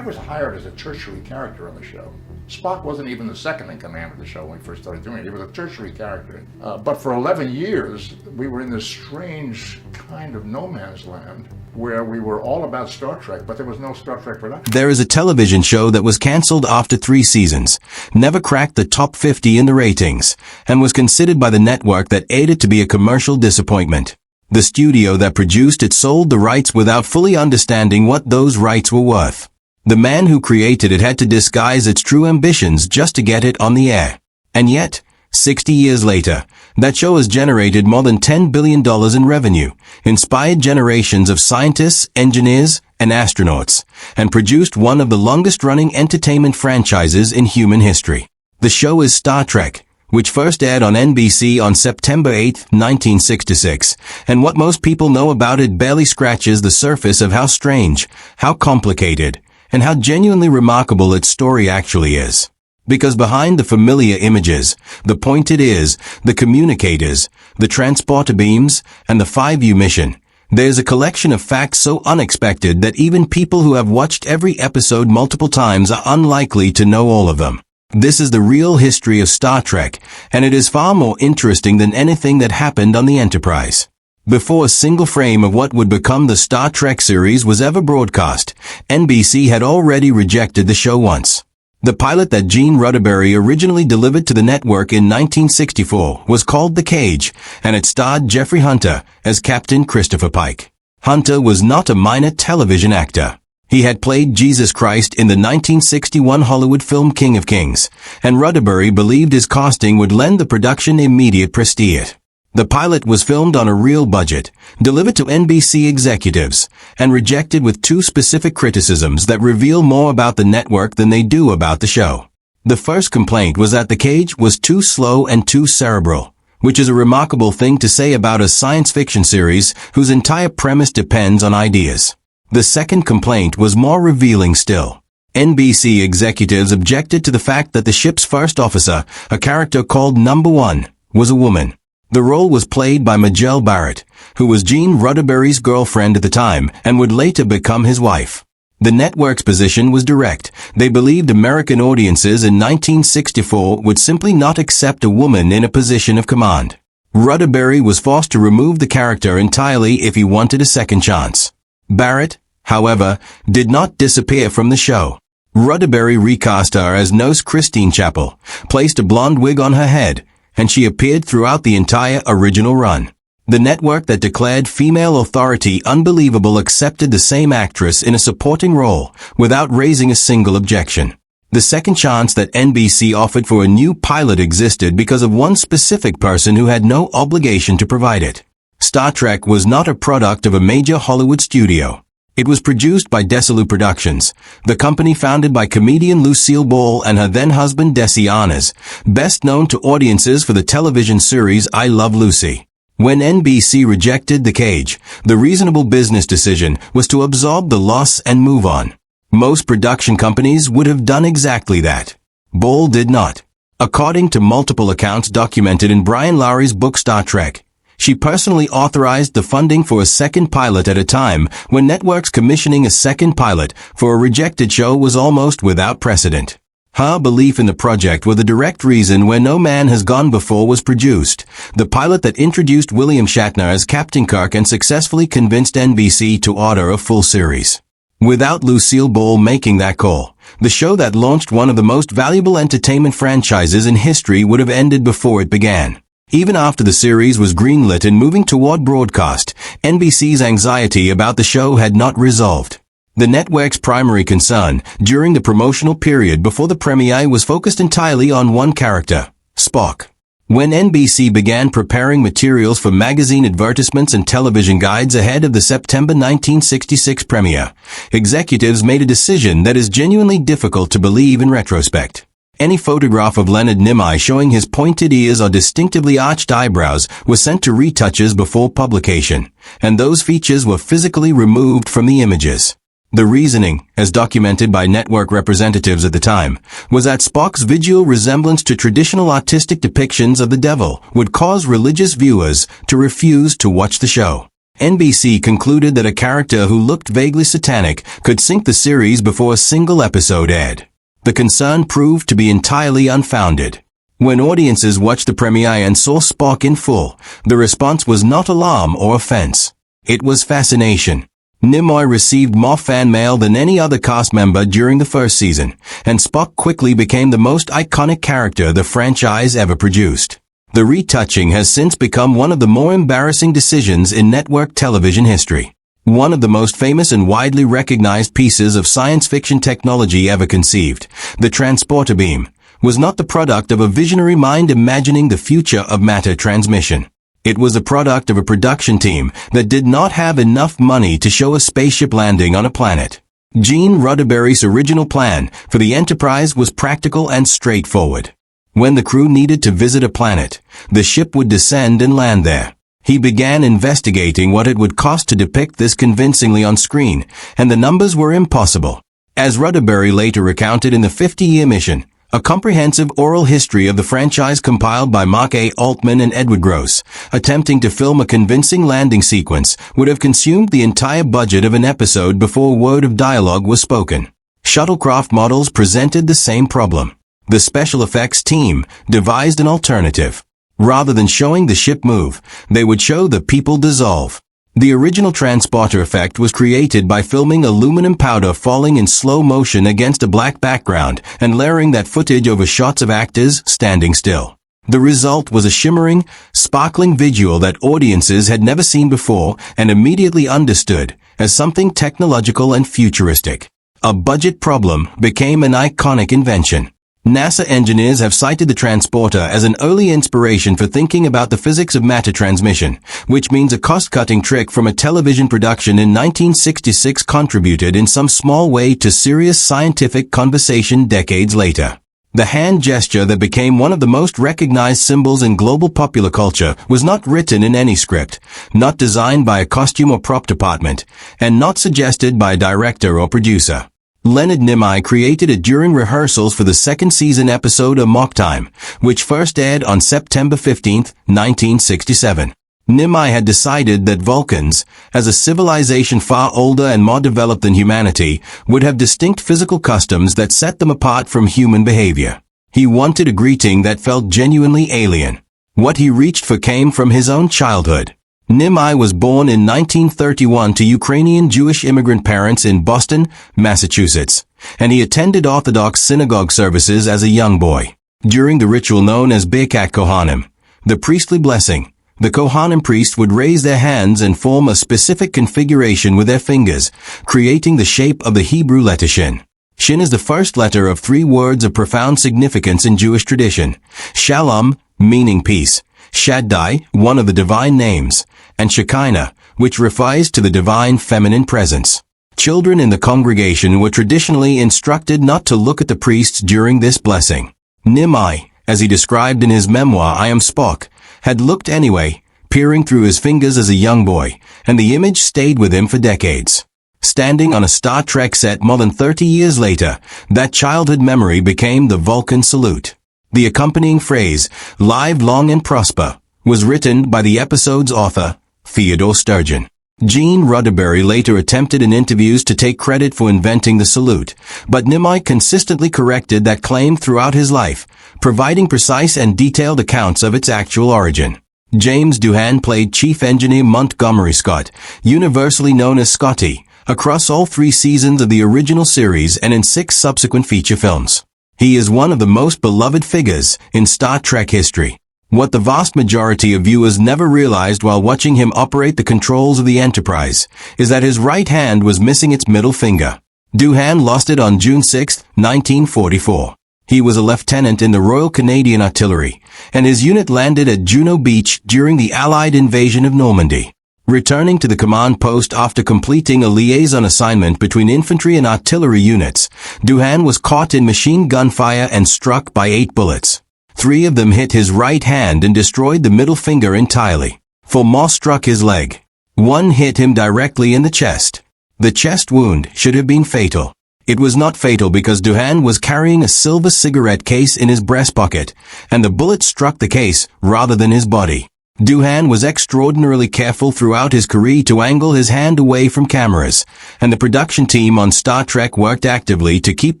I was hired as a tertiary character on the show. Spock wasn't even the second in command of the show when we first started doing it. He was a tertiary character. But for 11 years, we were in this strange kind of no man's land where we were all about Star Trek, but there was no Star Trek production. There is a television show that was cancelled after 3 seasons, never cracked the top 50 in the ratings, and was considered by the network that aided to be a commercial disappointment. The studio that produced it sold the rights without fully understanding what those rights were worth. The man who created it had to disguise its true ambitions just to get it on the air. And yet, 60 years later, that show has generated more than $10 billion in revenue, inspired generations of scientists, engineers, and astronauts, and produced one of the longest-running entertainment franchises in human history. The show is Star Trek, which first aired on NBC on September 8, 1966, and what most people know about it barely scratches the surface of how strange, how complicated, and how genuinely remarkable its story actually is. Because behind the familiar images, the pointed ears, the communicators, the transporter beams, and the 5U mission, there's a collection of facts so unexpected that even people who have watched every episode multiple times are unlikely to know all of them. This is the real history of Star Trek, and it is far more interesting than anything that happened on the Enterprise. Before a single frame of what would become the Star Trek series was ever broadcast, NBC had already rejected the show once. The pilot that Gene Roddenberry originally delivered to the network in 1964 was called The Cage, and it starred Jeffrey Hunter as Captain Christopher Pike. Hunter was not a minor television actor. He had played Jesus Christ in the 1961 Hollywood film King of Kings, and Roddenberry believed his casting would lend the production immediate prestige. The pilot was filmed on a real budget, delivered to NBC executives, and rejected with 2 specific criticisms that reveal more about the network than they do about the show. The first complaint was that The Cage was too slow and too cerebral, which is a remarkable thing to say about a science fiction series whose entire premise depends on ideas. The second complaint was more revealing still. NBC executives objected to the fact that the ship's first officer, a character called Number 1, was a woman. The role was played by Majel Barrett, who was Gene Roddenberry's girlfriend at the time and would later become his wife. The network's position was direct. They believed American audiences in 1964 would simply not accept a woman in a position of command. Roddenberry was forced to remove the character entirely if he wanted a second chance. Barrett, however, did not disappear from the show. Roddenberry recast her as Nurse Christine Chapel, placed a blonde wig on her head, and she appeared throughout the entire original run. The network that declared female authority unbelievable accepted the same actress in a supporting role without raising a single objection. The second chance that NBC offered for a new pilot existed because of one specific person who had no obligation to provide it. Star Trek was not a product of a major Hollywood studio. It was produced by Desilu Productions, the company founded by comedian Lucille Ball and her then-husband Desi Arnaz, best known to audiences for the television series I Love Lucy. When NBC rejected The Cage, the reasonable business decision was to absorb the loss and move on. Most production companies would have done exactly that. Ball did not. According to multiple accounts documented in Brian Lowry's book Star Trek, she personally authorized the funding for a second pilot at a time when networks commissioning a second pilot for a rejected show was almost without precedent. Her belief in the project was the direct reason Where No Man Has Gone Before was produced, the pilot that introduced William Shatner as Captain Kirk and successfully convinced NBC to order a full series. Without Lucille Ball making that call, the show that launched one of the most valuable entertainment franchises in history would have ended before it began. Even after the series was greenlit and moving toward broadcast, NBC's anxiety about the show had not resolved. The network's primary concern during the promotional period before the premiere was focused entirely on one character, Spock. When NBC began preparing materials for magazine advertisements and television guides ahead of the September 1966 premiere, executives made a decision that is genuinely difficult to believe in retrospect. Any photograph of Leonard Nimoy showing his pointed ears or distinctively arched eyebrows was sent to retouches before publication, and those features were physically removed from the images. The reasoning, as documented by network representatives at the time, was that Spock's visual resemblance to traditional artistic depictions of the devil would cause religious viewers to refuse to watch the show. NBC concluded that a character who looked vaguely satanic could sink the series before a single episode aired. The concern proved to be entirely unfounded. When audiences watched the premiere and saw Spock in full, the response was not alarm or offense. It was fascination. Nimoy received more fan mail than any other cast member during the first season, and Spock quickly became the most iconic character the franchise ever produced. The retouching has since become one of the more embarrassing decisions in network television history. One of the most famous and widely recognized pieces of science fiction technology ever conceived, the transporter beam, was not the product of a visionary mind imagining the future of matter transmission. It was a product of a production team that did not have enough money to show a spaceship landing on a planet. Gene Roddenberry's original plan for the Enterprise was practical and straightforward. When the crew needed to visit a planet, the ship would descend and land there. He began investigating what it would cost to depict this convincingly on screen, and the numbers were impossible. As Roddenberry later recounted in the 50-year mission, a comprehensive oral history of the franchise compiled by Mark A. Altman and Edward Gross, attempting to film a convincing landing sequence, would have consumed the entire budget of an episode before a word of dialogue was spoken. Shuttlecraft models presented the same problem. The special effects team devised an alternative. Rather than showing the ship move, they would show the people dissolve. The original transporter effect was created by filming aluminum powder falling in slow motion against a black background and layering that footage over shots of actors standing still. The result was a shimmering, sparkling visual that audiences had never seen before and immediately understood as something technological and futuristic. A budget problem became an iconic invention. NASA engineers have cited the transporter as an early inspiration for thinking about the physics of matter transmission, which means a cost-cutting trick from a television production in 1966 contributed in some small way to serious scientific conversation decades later. The hand gesture that became one of the most recognized symbols in global popular culture was not written in any script, not designed by a costume or prop department, and not suggested by a director or producer. Leonard Nimoy created it during rehearsals for the second season episode Amok Time, which first aired on September 15, 1967. Nimoy had decided that Vulcans, as a civilization far older and more developed than humanity, would have distinct physical customs that set them apart from human behavior. He wanted a greeting that felt genuinely alien. What he reached for came from his own childhood. Nimoy was born in 1931 to Ukrainian Jewish immigrant parents in Boston, Massachusetts, and he attended Orthodox synagogue services as a young boy. During the ritual known as Birkat Kohanim, the priestly blessing, the Kohanim priest would raise their hands and form a specific configuration with their fingers, creating the shape of the Hebrew letter Shin. Shin is the first letter of three words of profound significance in Jewish tradition: Shalom, meaning peace; Shaddai, one of the divine names; and Shekinah, which refers to the divine feminine presence. Children in the congregation were traditionally instructed not to look at the priests during this blessing. Nimoy, as he described in his memoir I Am Spock, had looked anyway, peering through his fingers as a young boy, and the image stayed with him for decades. Standing on a Star Trek set more than 30 years later, that childhood memory became the Vulcan salute. The accompanying phrase, "Live long and prosper," was written by the episode's author, Theodore Sturgeon. Gene Roddenberry later attempted in interviews to take credit for inventing the salute, but Nimoy consistently corrected that claim throughout his life, providing precise and detailed accounts of its actual origin. James Doohan played Chief Engineer Montgomery Scott, universally known as Scotty, across all 3 seasons of the original series and in 6 subsequent feature films. He is one of the most beloved figures in Star Trek history. What the vast majority of viewers never realized while watching him operate the controls of the Enterprise is that his right hand was missing its middle finger. Doohan lost it on June 6, 1944. He was a lieutenant in the Royal Canadian Artillery, and his unit landed at Juno Beach during the Allied invasion of Normandy. Returning to the command post after completing a liaison assignment between infantry and artillery units, Doohan was caught in machine gun fire and struck by 8 bullets. 3 of them hit his right hand and destroyed the middle finger entirely. 4 more struck his leg. 1 hit him directly in the chest. The chest wound should have been fatal. It was not fatal because Doohan was carrying a silver cigarette case in his breast pocket, and the bullet struck the case rather than his body. Doohan was extraordinarily careful throughout his career to angle his hand away from cameras, and the production team on Star Trek worked actively to keep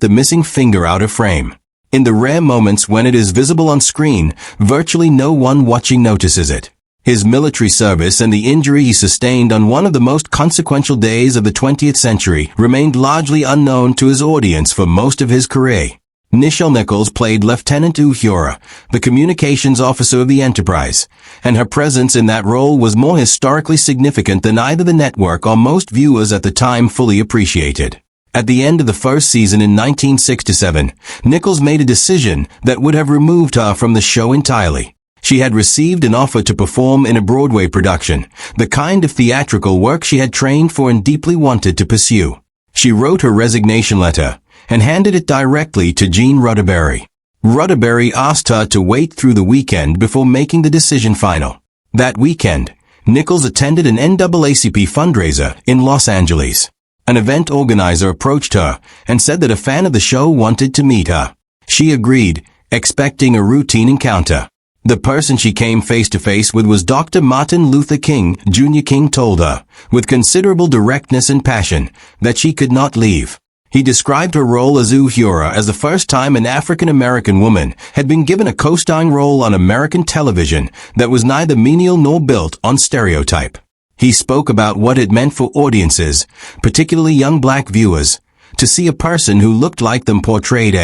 the missing finger out of frame. In the rare moments when it is visible on screen, virtually no one watching notices it. His military service and the injury he sustained on one of the most consequential days of the 20th century remained largely unknown to his audience for most of his career. Nichelle Nichols played Lieutenant Uhura, the communications officer of the Enterprise, and her presence in that role was more historically significant than either the network or most viewers at the time fully appreciated. At the end of the first season in 1967, Nichols made a decision that would have removed her from the show entirely. She had received an offer to perform in a Broadway production, the kind of theatrical work she had trained for and deeply wanted to pursue. She wrote her resignation letter and handed it directly to Gene Roddenberry. Roddenberry asked her to wait through the weekend before making the decision final. That weekend, Nichols attended an NAACP fundraiser in Los Angeles. An event organizer approached her and said that a fan of the show wanted to meet her. She agreed, expecting a routine encounter. The person she came face-to-face with was Dr. Martin Luther King. Jr. King told her, with considerable directness and passion, that she could not leave. He described her role as Uhura as the first time an African-American woman had been given a co-starring role on American television that was neither menial nor built on stereotype. He spoke about what it meant for audiences, particularly young black viewers, to see a person who looked like them portrayed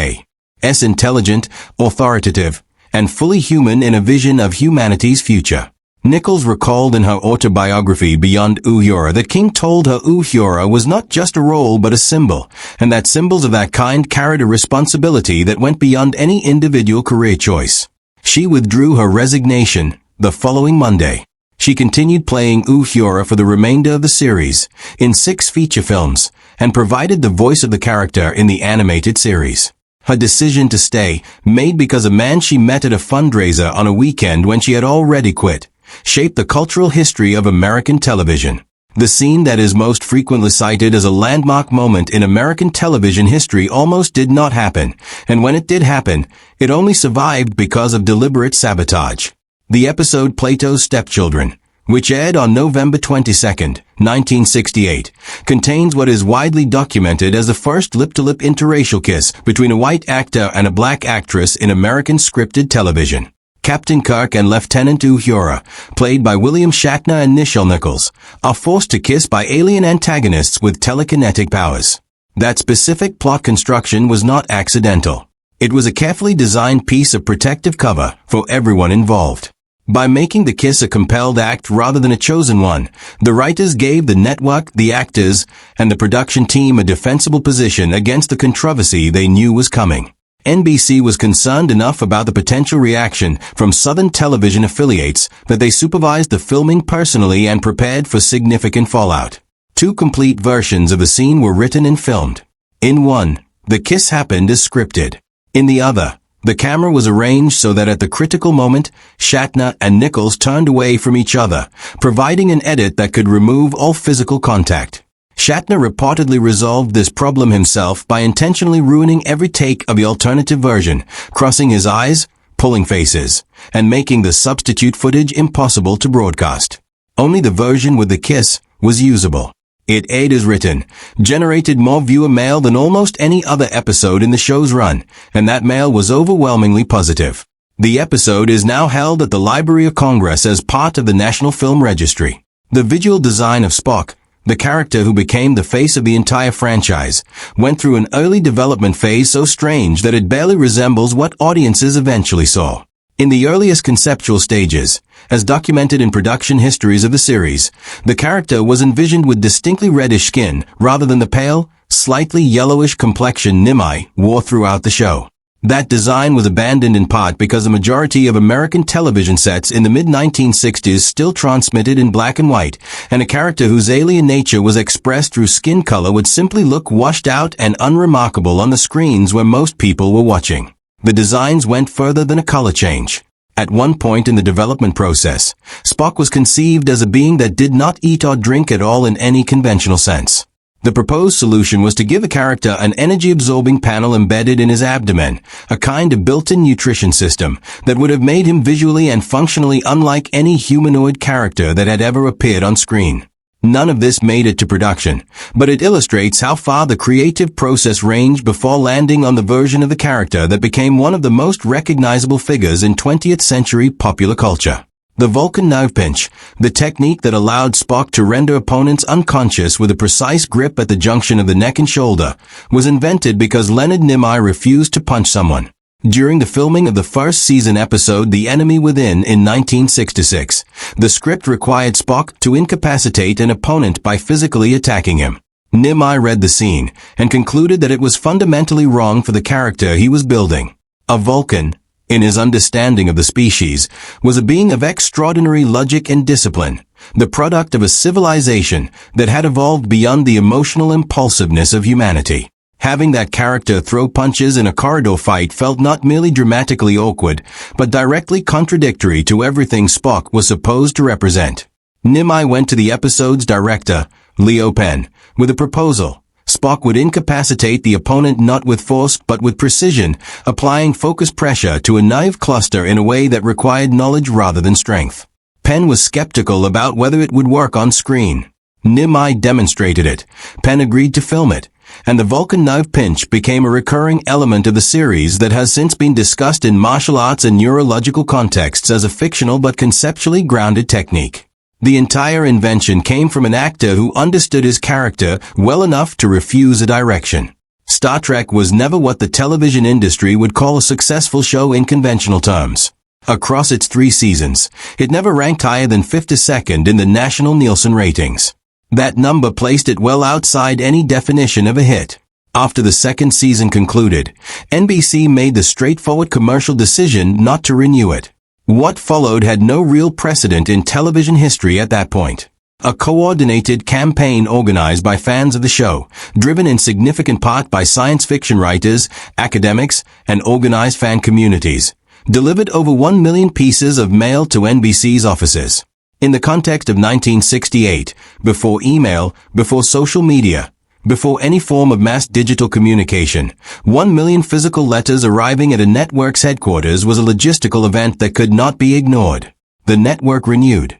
as intelligent, authoritative, and fully human in a vision of humanity's future. Nichols recalled in her autobiography Beyond Uhura that King told her Uhura was not just a role but a symbol, and that symbols of that kind carried a responsibility that went beyond any individual career choice. She withdrew her resignation the following Monday. She continued playing Uhura for the remainder of the series, in 6 feature films, and provided the voice of the character in the animated series. Her decision to stay, made because a man she met at a fundraiser on a weekend when she had already quit, shaped the cultural history of American television. The scene that is most frequently cited as a landmark moment in American television history almost did not happen, and when it did happen, it only survived because of deliberate sabotage. The episode Plato's Stepchildren, which aired on November 22, 1968, contains what is widely documented as the first lip-to-lip interracial kiss between a white actor and a black actress in American scripted television. Captain Kirk and Lieutenant Uhura, played by William Shatner and Nichelle Nichols, are forced to kiss by alien antagonists with telekinetic powers. That specific plot construction was not accidental. It was a carefully designed piece of protective cover for everyone involved. By making the kiss a compelled act rather than a chosen one, the writers gave the network, the actors, and the production team a defensible position against the controversy they knew was coming. NBC was concerned enough about the potential reaction from Southern television affiliates that they supervised the filming personally and prepared for significant fallout. 2 complete versions of the scene were written and filmed. In one, the kiss happened as scripted. In the other, the camera was arranged so that at the critical moment, Shatner and Nichols turned away from each other, providing an edit that could remove all physical contact. Shatner reportedly resolved this problem himself by intentionally ruining every take of the alternative version, crossing his eyes, pulling faces, and making the substitute footage impossible to broadcast. Only the version with the kiss was usable. It aired as written, generated more viewer mail than almost any other episode in the show's run, and that mail was overwhelmingly positive. The episode is now held at the Library of Congress as part of the National Film Registry. The visual design of Spock, the character who became the face of the entire franchise, went through an early development phase so strange that it barely resembles what audiences eventually saw. In the earliest conceptual stages, as documented in production histories of the series, the character was envisioned with distinctly reddish skin rather than the pale, slightly yellowish complexion Nimoy wore throughout the show. That design was abandoned in part because a majority of American television sets in the mid-1960s still transmitted in black and white, and a character whose alien nature was expressed through skin color would simply look washed out and unremarkable on the screens where most people were watching. The designs went further than a color change. At one point in the development process, Spock was conceived as a being that did not eat or drink at all in any conventional sense. The proposed solution was to give a character an energy-absorbing panel embedded in his abdomen, a kind of built-in nutrition system that would have made him visually and functionally unlike any humanoid character that had ever appeared on screen. None of this made it to production, but it illustrates how far the creative process ranged before landing on the version of the character that became one of the most recognizable figures in 20th century popular culture. The Vulcan knife pinch, the technique that allowed Spock to render opponents unconscious with a precise grip at the junction of the neck and shoulder, was invented because Leonard Nimoy refused to punch someone. During the filming of the first season episode The Enemy Within in 1966, the script required Spock to incapacitate an opponent by physically attacking him. Nimoy read the scene and concluded that it was fundamentally wrong for the character he was building. A Vulcan, in his understanding of the species, was a being of extraordinary logic and discipline, the product of a civilization that had evolved beyond the emotional impulsiveness of humanity. Having that character throw punches in a corridor fight felt not merely dramatically awkward, but directly contradictory to everything Spock was supposed to represent. Nimoy went to the episode's director, Leo Penn, with a proposal. Spock would incapacitate the opponent not with force but with precision, applying focus pressure to a nerve cluster in a way that required knowledge rather than strength. Penn was skeptical about whether it would work on screen. Nimoy demonstrated it. Penn agreed to film it, and the Vulcan knife pinch became a recurring element of the series that has since been discussed in martial arts and neurological contexts as a fictional but conceptually grounded technique. The entire invention came from an actor who understood his character well enough to refuse a direction. Star Trek was never what the television industry would call a successful show in conventional terms. Across its 3 seasons, it never ranked higher than 52nd in the national Nielsen ratings. That number placed it well outside any definition of a hit. After the second season concluded, NBC made the straightforward commercial decision not to renew it. What followed had no real precedent in television history at that point. A coordinated campaign organized by fans of the show, driven in significant part by science fiction writers, academics, and organized fan communities, delivered over 1 million pieces of mail to NBC's offices. In the context of 1968, before email, before social media, before any form of mass digital communication, 1 million physical letters arriving at a network's headquarters was a logistical event that could not be ignored. The network renewed.